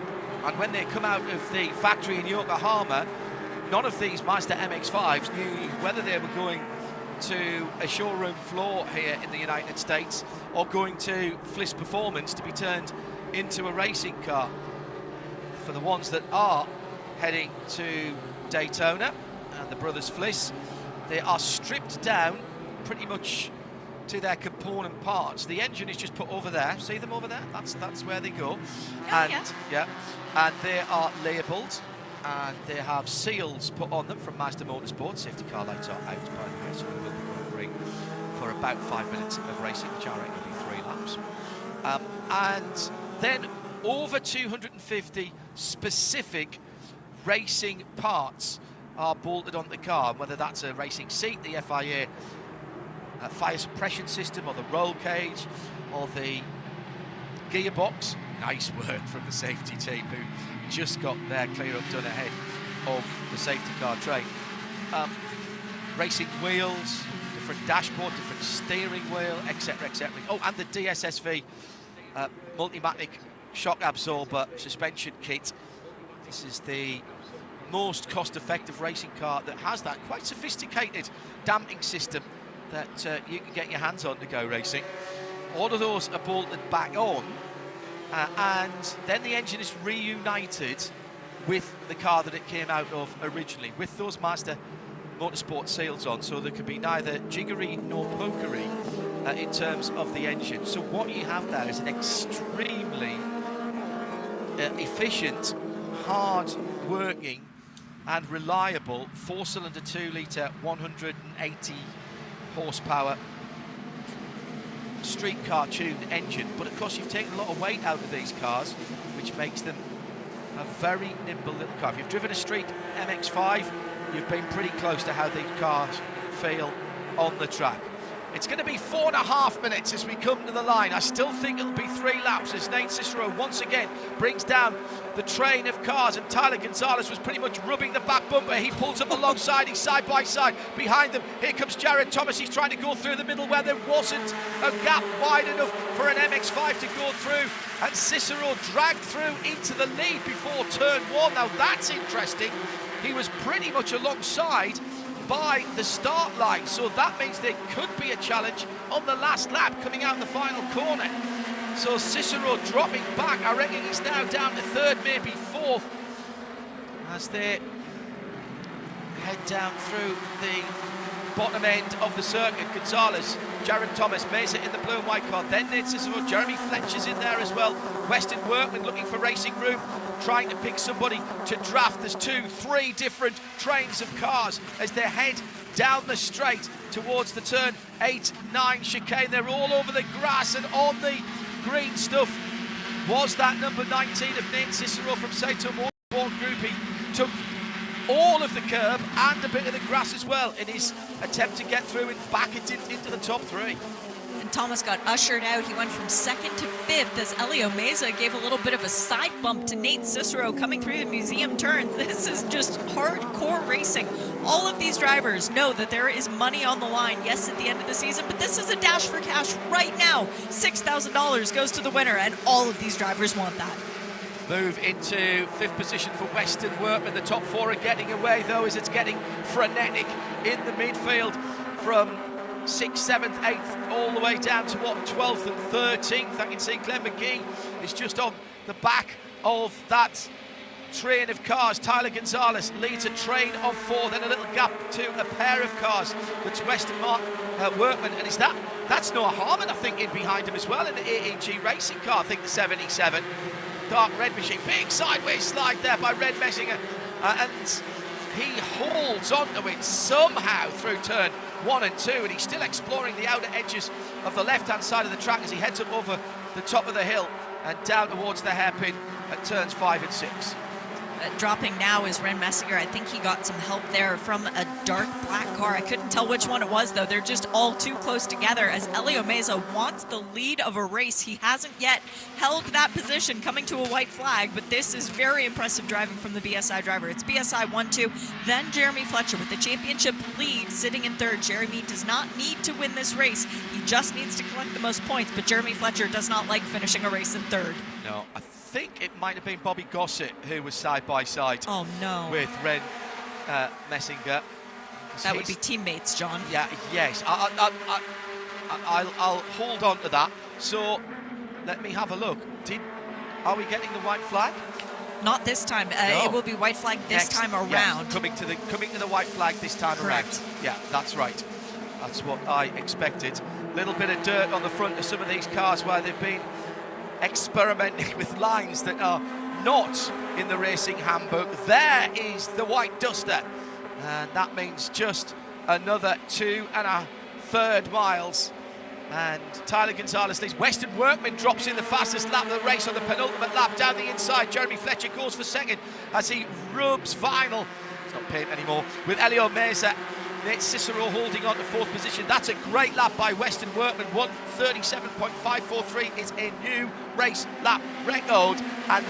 A: and when they come out of the factory in Yokohama, none of these Mazda MX-5s knew whether they were going to a showroom floor here in the United States or going to Flis Performance to be turned into a racing car. For the ones that are heading to Daytona and the brothers Flis, they are stripped down pretty much to their component parts. The engine is just put over there. See them over there? That's where they go. And they are labelled and they have seals put on them from Mazda Motorsports. Safety car lights are out, by the way, so we will be going green for about 5 minutes of racing, which I reckon will be 3 laps. And then over 250 specific racing parts are bolted on the car, whether that's a racing seat, the FIA fire suppression system, or the roll cage, or the gearbox. Nice work from the safety team who just got their clear up done ahead of the safety car train. Racing wheels, different dashboard, different steering wheel, etc, etc. Oh, and the DSSV Multimatic shock absorber suspension kit. This is the most cost-effective racing car that has that quite sophisticated damping system that you can get your hands on to go racing. All of those are bolted back on, and then the engine is reunited with the car that it came out of originally, with those Mazda Motorsports seals on, so there can be neither jiggery nor pokery in terms of the engine. So what you have there is an extremely efficient, hard-working and reliable 4-cylinder 2-litre 180 horsepower street car tuned engine. But of course you've taken a lot of weight out of these cars, which makes them a very nimble little car. If you've driven a street MX-5, you've been pretty close to how these cars feel on the track. It's going to be 4.5 minutes as we come to the line. I still think it'll be 3 laps as Nate Cicero once again brings down the train of cars, and Tyler Gonzalez was pretty much rubbing the back bumper. He pulls up alongside, he's side by side. Behind them, here comes Jared Thomas. He's trying to go through the middle where there wasn't a gap wide enough for an MX-5 to go through, and Cicero dragged through into the lead before turn 1. Now that's interesting. He was pretty much alongside by the start line, so that means there could be a challenge on the last lap coming out the final corner. So Cicero dropping back. I reckon he's now down to 3rd, maybe 4th, as they head down through the bottom end of the circuit. Gonzalez, Jared Thomas, Mesa in the blue and white car, then Nate Cicero, Jeremy Fletcher's in there as well. Weston Workman looking for racing room, trying to pick somebody to draft. There's 2-3 different trains of cars as they head down the straight towards the turn 8-9 chicane. They're all over the grass and on the green stuff. Was that number 19 of Nate Cicero from Saito Motorsport Group? He took all of the curb and a bit of the grass as well in his attempt to get through and back it into the top 3.
B: And Thomas got ushered out. He went from 2nd to 5th as Elio Meza gave a little bit of a side bump to Nate Cicero coming through the museum turn. This is just hardcore racing. All of these drivers know that there is money on the line, yes, at the end of the season, but this is a dash for cash right now. $6,000 goes to the winner, and all of these drivers want that.
A: Move into 5th position for Weston Workman. The top 4 are getting away, though, as it's getting frenetic in the midfield from 6th, 7th, 8th, all the way down to 12th and 13th. I can see Glenn McGee is just on the back of that train of cars. Tyler Gonzalez leads a train of 4, then a little gap to a pair of cars. That's Weston Workman, and is that's Noah Harmon, I think, in behind him as well in the AEG racing car. I think the 77. Dark red machine, big sideways slide there by Red Messinger, and he holds onto it somehow through turn 1 and 2, and he's still exploring the outer edges of the left-hand side of the track as he heads up over the top of the hill and down towards the hairpin at turns 5 and 6.
B: Dropping now is Ren Messinger. I think he got some help there from a dark black car. I couldn't tell which one it was, though. They're just all too close together as Elio Meza wants the lead of a race. He hasn't yet held that position coming to a white flag, but this is very impressive driving from the BSI driver. It's BSI 1-2, then Jeremy Fletcher with the championship lead sitting in 3rd. Jeremy does not need to win this race. He just needs to collect the most points, but Jeremy Fletcher does not like finishing a race in 3rd.
A: No, I think it might have been Bobby Gossett who was side by side with Ren Messinger.
B: That would be teammates, John.
A: Yeah, yes. I'll hold on to that. So let me have a look. Are we getting the white flag?
B: Not this time.
A: No.
B: It will be white flag this time around.
A: Yes, coming to the white flag this time
B: Correct.
A: around. Yeah, that's right. That's what I expected. Little bit of dirt on the front of some of these cars where they've been experimenting with lines that are not in the racing handbook. There is the white duster, and that means just another 2.5 miles. And Tyler Gonzalez leads. Weston Workman drops in the fastest lap of the race on the penultimate lap down the inside. Jeremy Fletcher goes for second as he rubs vinyl, it's not paint anymore, with Elio Meza. Nate Cicero holding on to fourth position. That's a great lap by Weston Workman. 1:37.543 is a new race lap record, and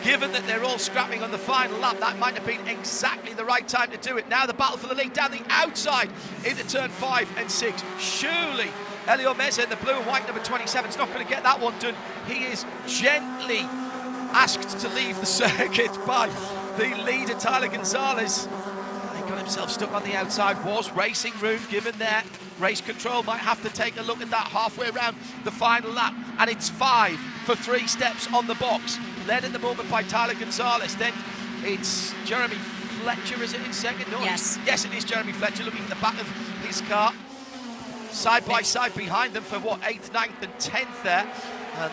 A: given that they're all scrapping on the final lap, that might have been exactly the right time to do it. Now the battle for the lead down the outside into turn 5 and 6. Surely Elio Meza in the blue and white number 27 is not going to get that one done. He is gently asked to leave the circuit by the leader, Tyler Gonzalez. He got himself stuck on the outside. Was racing room given there. Race control might have to take a look at that halfway around the final lap. And it's 5 for 3 steps on the box. Led at the moment by Tyler Gonzalez. Then it's Jeremy Fletcher, is it, in second? No,
B: yes.
A: Yes, it is Jeremy Fletcher looking at the back of his car. Side by side behind them for what, 8th, 9th and 10th there.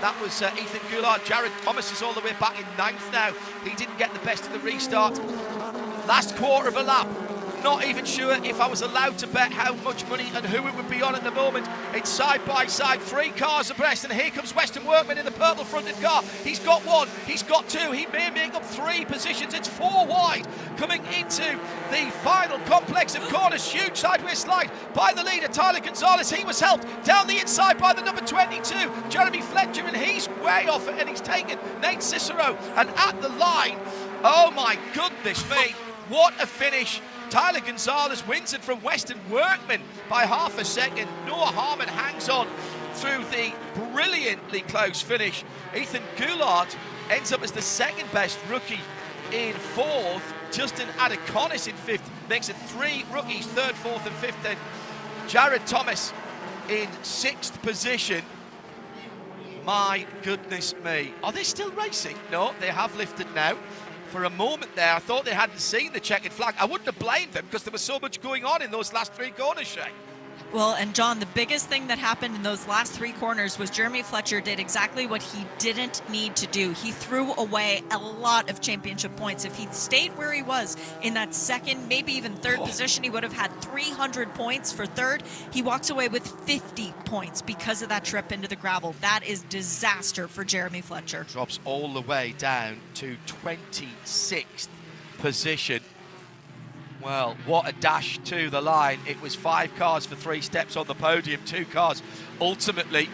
A: That was Ethan Goulart. Jared Thomas is all the way back in 9th now. He didn't get the best of the restart. Last quarter of a lap. Not even sure if I was allowed to bet how much money and who it would be on at the moment. It's side by side, 3 cars abreast, and here comes Weston Workman in the purple fronted car. He's got 1, he's got 2, he may make up 3 positions. It's 4 wide coming into the final complex of corners. Huge sideways slide by the leader, Tyler Gonzalez. He was helped down the inside by the number 22, Jeremy Fletcher, and he's way off it, and he's taken Nate Cicero. And at the line, oh my goodness me, what a finish. Tyler Gonzalez wins it from Weston Workman by half a second. Noah Harmon hangs on through the brilliantly close finish. Ethan Goulart ends up as the second best rookie in 4th. Justin Adeconis in 5th. Makes it 3 rookies, 3rd, 4th and 5th. Then Jared Thomas in 6th position. My goodness me. Are they still racing? No, they have lifted now. For a moment there, I thought they hadn't seen the checkered flag. I wouldn't have blamed them because there was so much going on in those last 3 corners, Shay.
B: Well, and John, the biggest thing that happened in those last 3 corners was Jeremy Fletcher did exactly what he didn't need to do. He threw away a lot of championship points. If he'd stayed where he was in that 2nd, maybe even 3rd position, he would have had 300 points for 3rd. He walks away with 50 points because of that trip into the gravel. That is disaster for Jeremy Fletcher.
A: Drops all the way down to 26th position. Well, what a dash to the line. It was 5 cars for 3 steps on the podium, 2 cars ultimately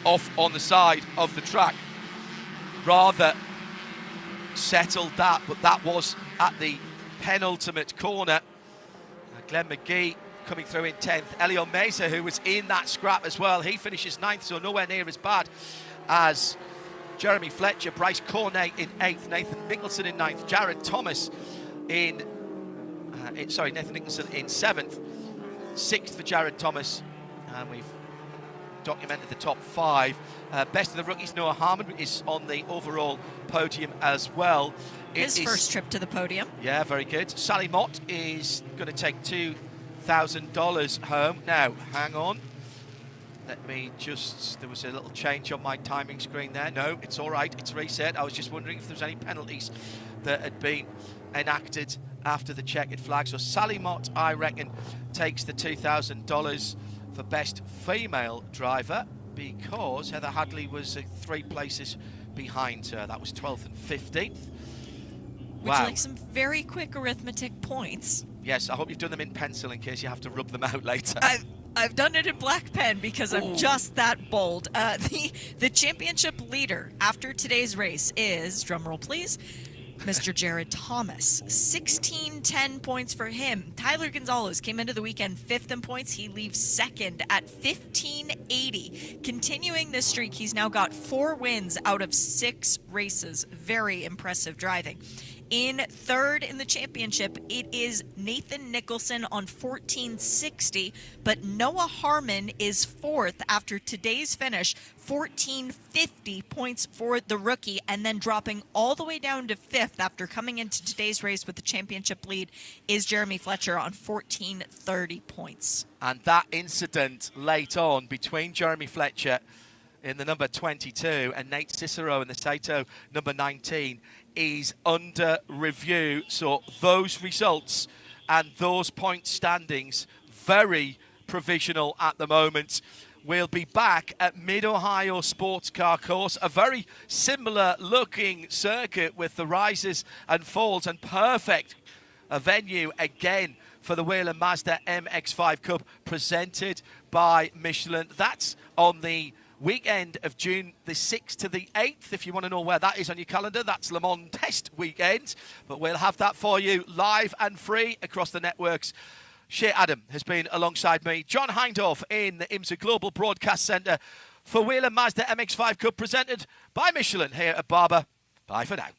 A: off on the side of the track. Rather settled that, but that was at the penultimate corner. Glenn McGee coming through in 10th. Elio Meza, who was in that scrap as well, he finishes 9th, so nowhere near as bad as Jeremy Fletcher. Bryce Cornet in 8th, Nathan Nicholson in 9th, Jared Thomas in Nathan Nicholson in 7th, 6th for Jared Thomas, and we've documented the top 5. Best of the rookies, Noah Harmon is on the overall podium as well.
B: His first trip to the podium.
A: Yeah, very good. Sally Mott is going to take $2,000 home. Now, hang on. Let me just, there was a little change on my timing screen there. No, it's all right, it's reset. I was just wondering if there was any penalties that had been enacted after the checkered flag. So Sally Mott, I reckon, takes the $2,000 for best female driver, because Heather Hadley was 3 places behind her. That was 12th and 15th.
B: Would you like some very quick arithmetic points?
A: Yes, I hope you've done them in pencil in case you have to rub them out later.
B: I've done it in black pen because I'm just that bold. The championship leader after today's race is, drumroll please, Mr. Jared Thomas. 1610 points for him. Tyler Gonzalez came into the weekend 5th in points. He leaves 2nd at 1580. Continuing this streak, he's now got 4 wins out of 6 races. Very impressive driving. In 3rd in the championship, it is Nathan Nicholson on 1460, but Noah Harmon is 4th after today's finish, 1450 points for the rookie, and then dropping all the way down to 5th after coming into today's race with the championship lead is Jeremy Fletcher on 1430 points.
A: And that incident late on between Jeremy Fletcher in the number 22, and Nate Cicero in the Saito number 19 is under review. So those results and those point standings, very provisional at the moment. We'll be back at Mid-Ohio Sports Car Course, a very similar looking circuit with the rises and falls, and perfect a venue again for the Whelen Mazda MX-5 Cup presented by Michelin. That's on the weekend of June the 6th to the 8th. If you want to know where that is on your calendar, that's Le Mans Test Weekend. But we'll have that for you live and free across the networks. Shea Adam has been alongside me. John Hindorf in the IMSA Global Broadcast Centre for Whelen Mazda MX-5 Cup presented by Michelin here at Barber. Bye for now.